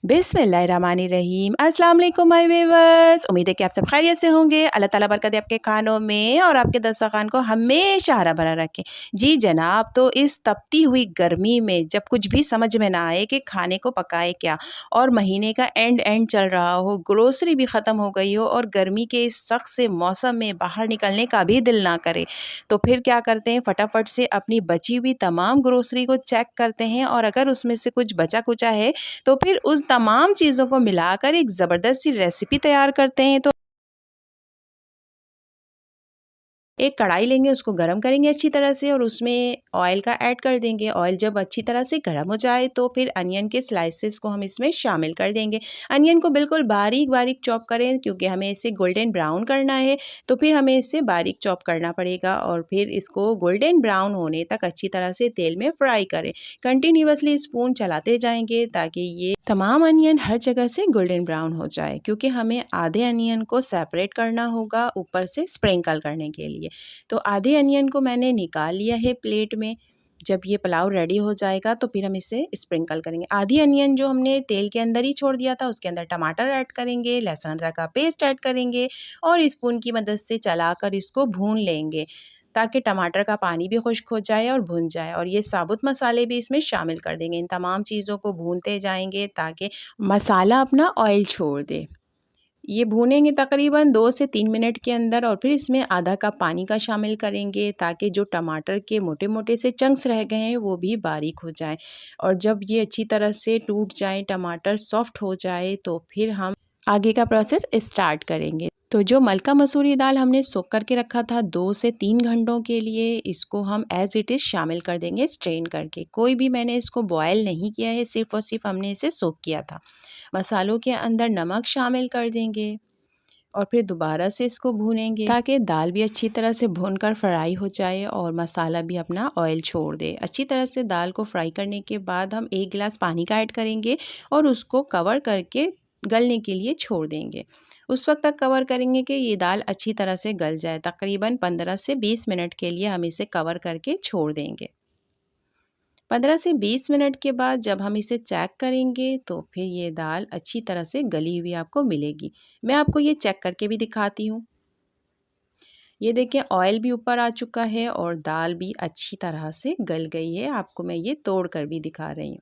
बिस्मिल्लाहिर्रहमानिर्रहीम। अस्सलाम वालेकुम माय व्यूअर्स। उम्मीद है कि आप सब खैरियत से होंगे। अल्लाह ताला बरकत दे आपके खानों में और आपके दस्तरखान को हमेशा हरा भरा रखे। जी जनाब, तो इस तपती हुई गर्मी में जब कुछ भी समझ में ना आए कि खाने को पकाए क्या, और महीने का एंड चल रहा हो, ग्रोसरी भी ख़त्म हो गई हो और गर्मी के इस सख्त से मौसम में बाहर निकलने का भी दिल ना करे, तो फिर क्या करते हैं, फटाफट से अपनी बची हुई तमाम ग्रोसरी को चेक करते हैं और अगर उसमें से कुछ बचा कुचा है तो फिर उस तमाम चीज़ों को मिलाकर एक ज़बरदस्त सी रेसिपी तैयार करते हैं। तो एक कढ़ाई लेंगे, उसको गरम करेंगे अच्छी तरह से और उसमें ऑयल का ऐड कर देंगे। ऑयल जब अच्छी तरह से गरम हो जाए तो फिर अनियन के स्लाइसेस को हम इसमें शामिल कर देंगे। अनियन को बिल्कुल बारीक बारीक चॉप करें क्योंकि हमें इसे गोल्डन ब्राउन करना है, तो फिर हमें इसे बारीक चॉप करना पड़ेगा और फिर इसको गोल्डन ब्राउन होने तक अच्छी तरह से तेल में फ्राई करें। कंटिन्यूअसली स्पून चलाते जाएंगे ताकि ये तमाम अनियन हर जगह से गोल्डन ब्राउन हो जाए, क्योंकि हमें आधे अनियन को सेपरेट करना होगा ऊपर से स्प्रिंकल करने के लिए। तो आधे अनियन को मैंने निकाल लिया है प्लेट में। जब ये पुलाव रेडी हो जाएगा तो फिर हम इसे स्प्रिंकल करेंगे। आधी अनियन जो हमने तेल के अंदर ही छोड़ दिया था, उसके अंदर टमाटर ऐड करेंगे, लहसुन अदरक का पेस्ट ऐड करेंगे और स्पून की मदद से चलाकर इसको भून लेंगे ताकि टमाटर का पानी भी खुश्क हो जाए और भुन जाए। और ये साबुत मसाले भी इसमें शामिल कर देंगे। इन तमाम चीज़ों को भूनते जाएंगे ताकि मसाला अपना ऑयल छोड़ दे। ये भूनेंगे तकरीबन 2 से 3 मिनट के अंदर और फिर इसमें आधा कप पानी का शामिल करेंगे ताकि जो टमाटर के मोटे-मोटे से चंक्स रह गए हैं वो भी बारीक हो जाएँ। और जब ये अच्छी तरह से टूट जाएँ, टमाटर सॉफ्ट हो जाए, तो फिर हम आगे का प्रोसेस स्टार्ट करेंगे। तो जो मलका मसूरी दाल हमने सोक करके रखा था 2 से 3 घंटों के लिए, इसको हम एज़ इट इज़ शामिल कर देंगे स्ट्रेन करके। कोई भी मैंने इसको बॉयल नहीं किया है, सिर्फ़ और सिर्फ़ हमने इसे सोक किया था। मसालों के अंदर नमक शामिल कर देंगे और फिर दोबारा से इसको भूनेंगे ताकि दाल भी अच्छी तरह से भूनकर फ्राई हो जाए और मसाला भी अपना ऑयल छोड़ दे। अच्छी तरह से दाल को फ्राई करने के बाद हम 1 गिलास पानी का ऐड करेंगे और उसको कवर करके गलने के लिए छोड़ देंगे। उस वक्त तक कवर करेंगे कि ये दाल अच्छी तरह से गल जाए। तकरीबन 15 से 20 मिनट के लिए हम इसे कवर करके छोड़ देंगे। 15 से 20 मिनट के बाद जब हम इसे चेक करेंगे तो फिर ये दाल अच्छी तरह से गली हुई आपको मिलेगी। मैं आपको ये चेक करके भी दिखाती हूँ। ये देखिए, ऑयल भी ऊपर आ चुका है और दाल भी अच्छी तरह से गल गई है। आपको मैं ये तोड़ कर भी दिखा रही हूँ।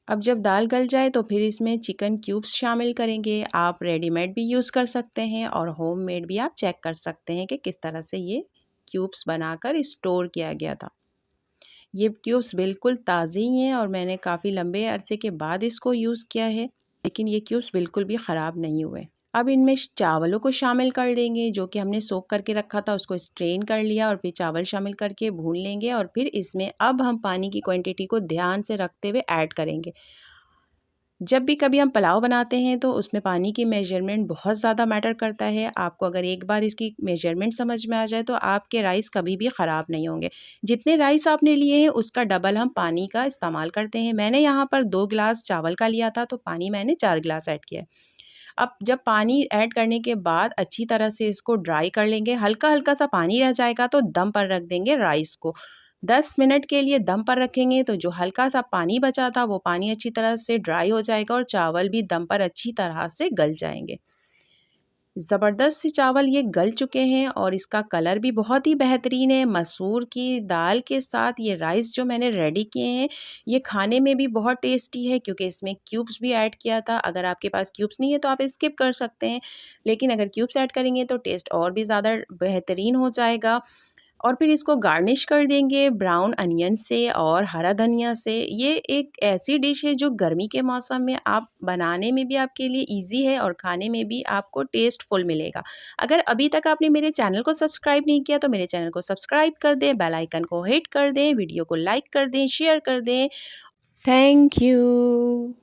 अब जब दाल गल जाए तो फिर इसमें चिकन क्यूब्स शामिल करेंगे। आप रेडीमेड भी यूज़ कर सकते हैं और होममेड भी आप चेक कर सकते हैं कि किस तरह से ये क्यूब्स बनाकर स्टोर किया गया था। ये क्यूब्स बिल्कुल ताज़े ही हैं और मैंने काफ़ी लंबे अरसे के बाद इसको यूज़ किया है, लेकिन ये क्यूब्स बिल्कुल भी ख़राब नहीं हुए। अब इनमें चावलों को शामिल कर देंगे जो कि हमने सोक करके रखा था, उसको स्ट्रेन कर लिया और फिर चावल शामिल करके भून लेंगे और फिर इसमें अब हम पानी की क्वांटिटी को ध्यान से रखते हुए ऐड करेंगे। जब भी कभी हम पुलाव बनाते हैं तो उसमें पानी की मेजरमेंट बहुत ज़्यादा मैटर करता है। आपको अगर एक बार इसकी मेजरमेंट समझ में आ जाए तो आपके राइस कभी भी ख़राब नहीं होंगे। जितने राइस आपने लिए हैं उसका डबल हम पानी का इस्तेमाल करते हैं। मैंने यहाँ पर 2 गिलास चावल का लिया था तो पानी मैंने 4 गिलास ऐड किया है। अब जब पानी ऐड करने के बाद अच्छी तरह से इसको ड्राई कर लेंगे। हल्का-हल्का सा पानी रह जाएगा तो दम पर रख देंगे राइस को। 10 मिनट के लिए दम पर रखेंगे तो जो हल्का सा पानी बचा था वो पानी अच्छी तरह से ड्राई हो जाएगा और चावल भी दम पर अच्छी तरह से गल जाएंगे। ज़बरदस्त से चावल ये गल चुके हैं और इसका कलर भी बहुत ही बेहतरीन है। मसूर की दाल के साथ ये राइस जो मैंने रेडी किए हैं, ये खाने में भी बहुत टेस्टी है क्योंकि इसमें क्यूब्स भी ऐड किया था। अगर आपके पास क्यूब्स नहीं है तो आप स्किप कर सकते हैं, लेकिन अगर क्यूब्स ऐड करेंगे तो टेस्ट और भी ज़्यादा बेहतरीन हो जाएगा। और फिर इसको गार्निश कर देंगे ब्राउन अनियन से और हरा धनिया से। ये एक ऐसी डिश है जो गर्मी के मौसम में आप बनाने में भी आपके लिए इजी है और खाने में भी आपको टेस्टफुल मिलेगा। अगर अभी तक आपने मेरे चैनल को सब्सक्राइब नहीं किया तो मेरे चैनल को सब्सक्राइब कर दें, बेल आइकन को हिट कर दें, वीडियो को लाइक कर दें, शेयर कर दें। Thank you.